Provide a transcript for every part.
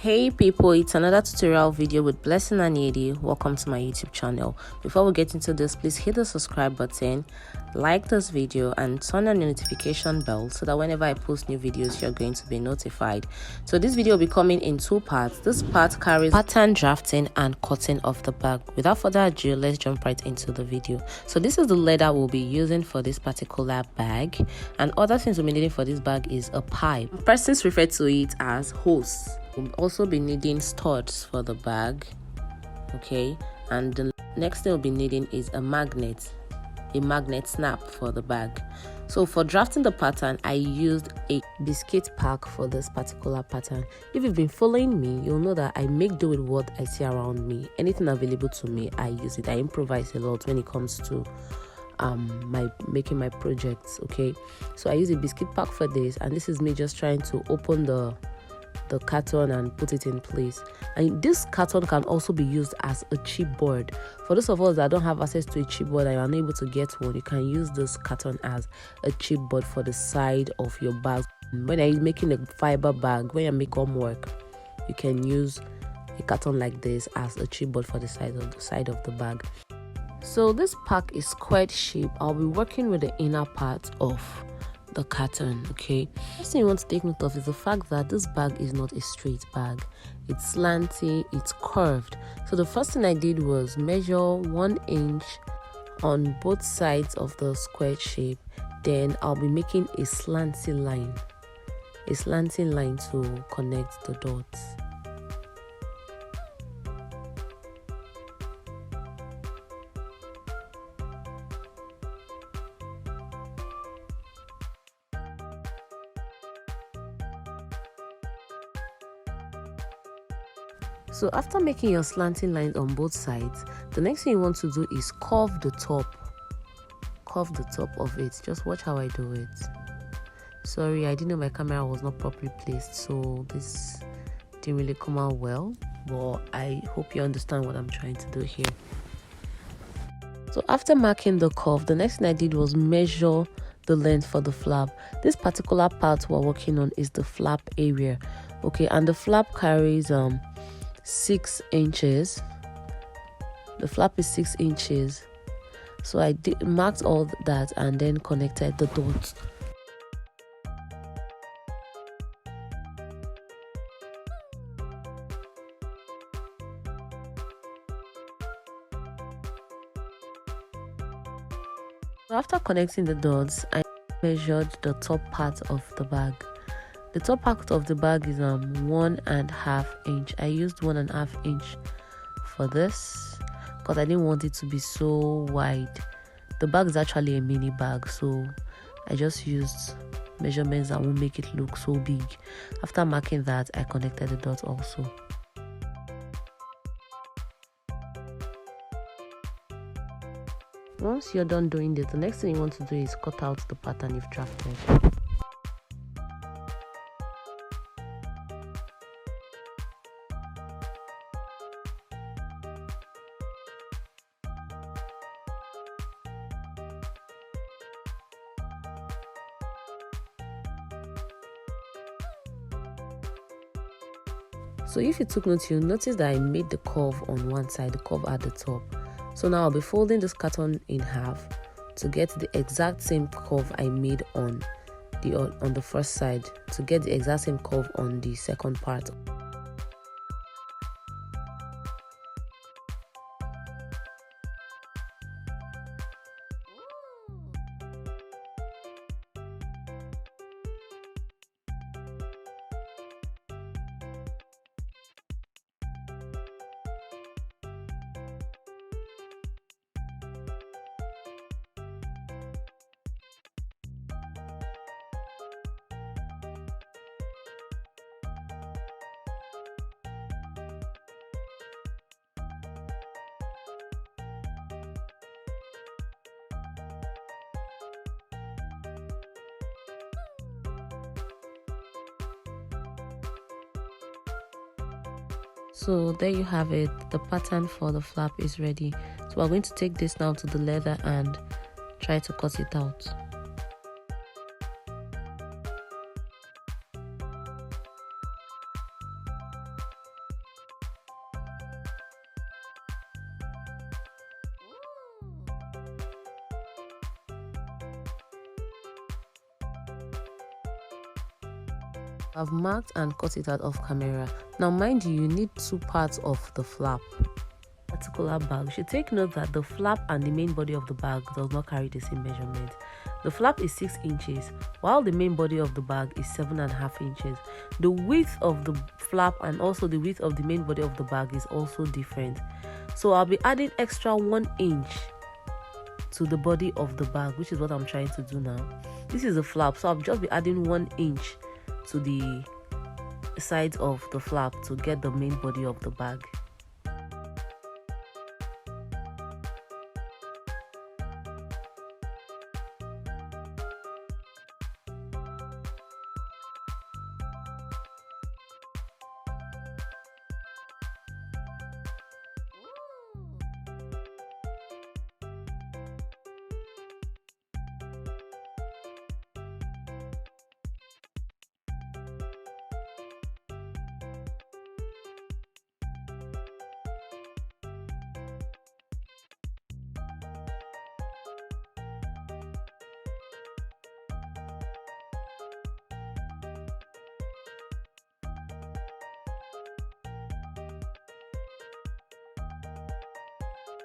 Hey people, it's another tutorial video with Blessing and Yedi. Welcome to my YouTube channel. Before we get into this, please hit the subscribe button, like this video, and turn on the notification bell so that whenever I post new videos, you're going to be notified. So this video will be coming in two parts. This part carries pattern drafting and cutting of the bag. Without further ado, let's jump right into the video. So this is the leather we'll be using for this particular bag, and other things we'll be needing for this bag is a pipe. Persons refer to it as hose. We'll also be needing studs for the bag, okay, and the next thing we'll be needing is a magnet snap for the bag. So for drafting the pattern, I used a biscuit pack for this particular pattern. If you've been following me, you'll know that I make do with what I see around me. Anything available to me, I use it. I improvise a lot when it comes to making my projects, okay. So I use a biscuit pack for this, and this is me just trying to open the carton and put it in place. And this carton can also be used as a chipboard. For those of us that don't have access to a chipboard and you're unable to get one, you can use this carton as a chipboard for the side of your bag. When you're making a fiber bag, when you make homework, you can use a carton like this as a chipboard for the side of the bag. So this pack is squared shape. I'll be working with the inner part of the carton, okay. First thing you want to take note of is the fact that this bag is not a straight bag. It's slanty, it's curved. So the first thing I did was measure 1 inch on both sides of the square shape. Then I'll be making a slanting line to connect the dots. So after making your slanting lines on both sides, the next thing you want to do is curve the top of it. Just watch how I do it. Sorry, I didn't know my camera was not properly placed, so this didn't really come out well, but I hope you understand what I'm trying to do here. So after marking the curve, the next thing I did was measure the length for the flap. This particular part we're working on is the flap area, okay, and the flap carries 6 inches. The flap is 6 inches. So I marked all that and then connected the dots. So after connecting the dots, I measured the top part of the bag. The top part of the bag is 1.5 inch. I used 1.5 inch for this because I didn't want it to be so wide. The bag is actually a mini bag, so I just used measurements that won't make it look so big. After marking that, I connected the dots also. Once you're done doing this, the next thing you want to do is cut out the pattern you've drafted. So if you took note, you'll notice that I made the curve on one side, the curve at the top. So now I'll be folding this carton in half to get the exact same curve I made on the first side, to get the exact same curve on the second part. So there you have it. The pattern for the flap is ready. So we're going to take this now to the leather and try to cut it out. I've marked and cut it out of camera. Now mind you, you need two parts of the flap. Particular bag, you should take note that the flap and the main body of the bag does not carry the same measurement. The flap is 6 inches while the main body of the bag is 7.5 inches. The width of the flap and also the width of the main body of the bag is also different. So I'll be adding extra 1 inch to the body of the bag, which is what I'm trying to do now. This is the flap, so I'll just be adding 1 inch to the sides of the flap to get the main body of the bag.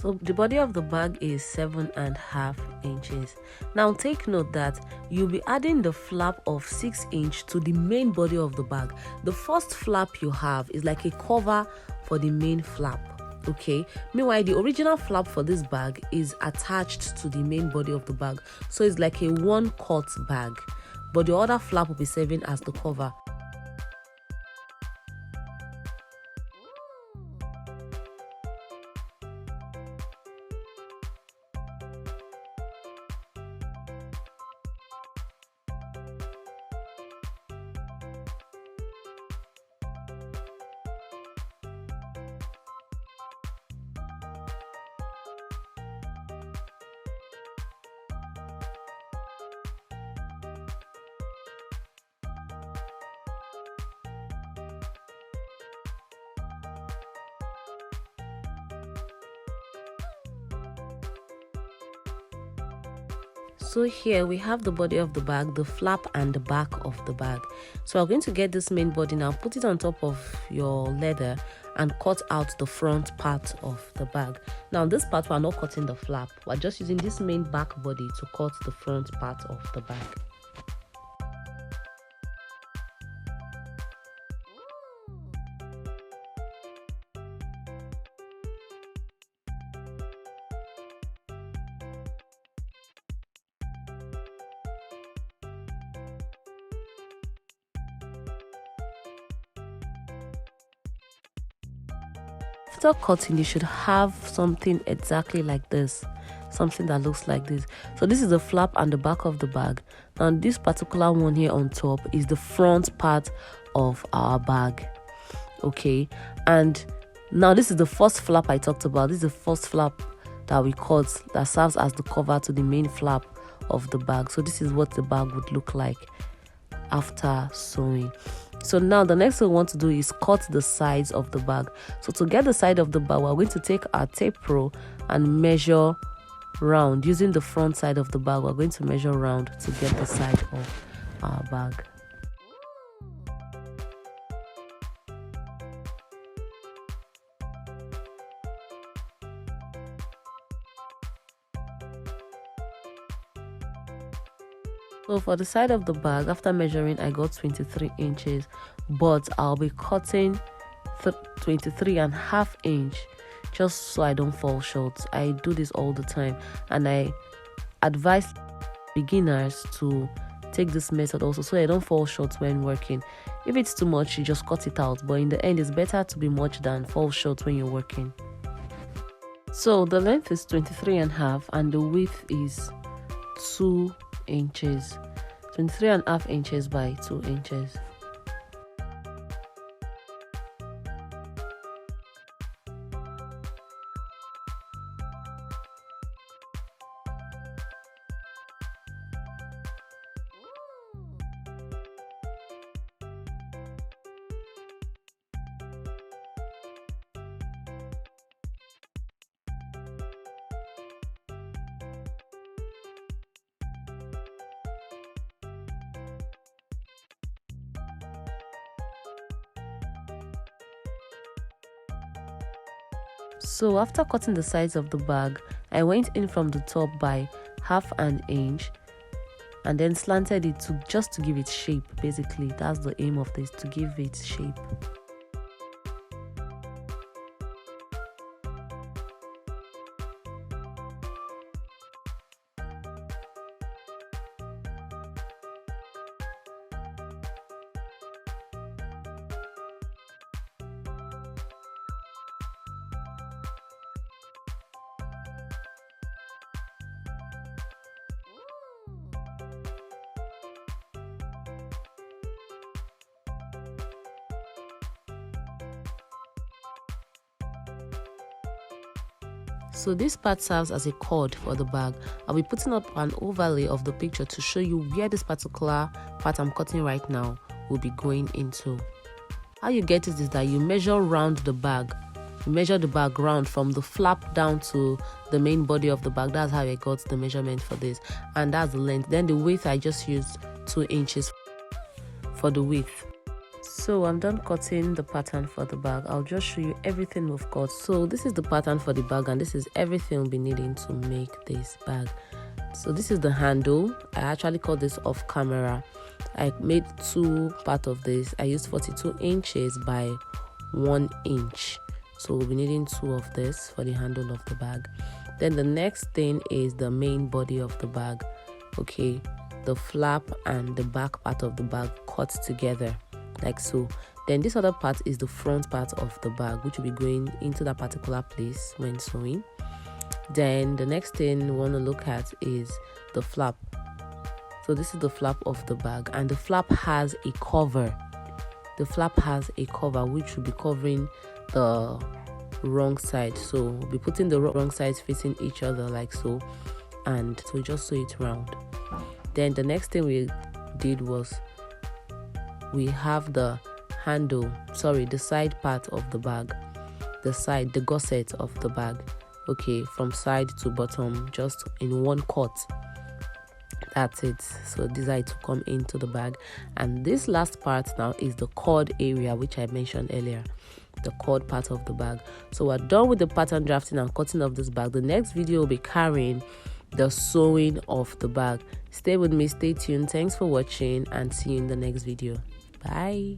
So the body of the bag is 7.5 inches. Now take note that you'll be adding the flap of 6 inch to the main body of the bag. The first flap you have is like a cover for the main flap. Okay, meanwhile the original flap for this bag is attached to the main body of the bag, so it's like a one cut bag, but the other flap will be serving as the cover. So here we have the body of the bag, the flap and the back of the bag. So I'm going to get this main body now, put it on top of your leather and cut out the front part of the bag. Now this part we're not cutting the flap, we're just using this main back body to cut the front part of the bag. After cutting, you should have something exactly like this, something that looks like this. So this is the flap and the back of the bag. Now this particular one here on top is the front part of our bag. Okay, and now this is the first flap I talked about. This is the first flap that we cut that serves as the cover to the main flap of the bag. So this is what the bag would look like after sewing. So now the next thing we want to do is cut the sides of the bag. So to get the side of the bag, we're going to take our tape roll and measure round. Using the front side of the bag, we're going to measure round to get the side of our bag. So for the side of the bag, after measuring, I got 23 inches, but I'll be cutting 23.5 inch just so I don't fall short. I do this all the time, and I advise beginners to take this method also so I don't fall short when working. If it's too much, you just cut it out, but in the end, it's better to be much than fall short when you're working. So the length is 23.5 and the width is 2 inches, 23.5 inches by 2 inches. So after cutting the sides of the bag, I went in from the top by 1/2 inch and then slanted it just to give it shape. Basically, that's the aim of this, to give it shape. So this part serves as a cord for the bag. I'll be putting up an overlay of the picture to show you where this particular part I'm cutting right now will be going into. How you get it is that you measure round the bag. You measure the bag round from the flap down to the main body of the bag. That's how I got the measurement for this, and that's the length. Then the width, I just used 2 inches for the width. So I'm done cutting the pattern for the bag. I'll just show you everything we've got. So this is the pattern for the bag, and this is everything we'll be needing to make this bag. So this is the handle. I actually cut this off camera. I made 2 parts of this. I used 42 inches by 1 inch. So we'll be needing 2 of this for the handle of the bag. Then the next thing is the main body of the bag. Okay, the flap and the back part of the bag cut together like so. Then this other part is the front part of the bag, which will be going into that particular place when sewing. Then the next thing we want to look at is the flap. So this is the flap of the bag, and the flap has a cover. The flap has a cover which will be covering the wrong side. So we'll be putting the wrong sides facing each other like so, and so just sew it round. Then the next thing we did was we have the handle, the side part of the bag, the gusset of the bag, okay, from side to bottom, just in one cut. That's it. So these are to come into the bag. And this last part now is the cord area, which I mentioned earlier, the cord part of the bag. So we're done with the pattern drafting and cutting of this bag. The next video will be carrying the sewing of the bag. Stay with me, stay tuned. Thanks for watching, and see you in the next video. Bye.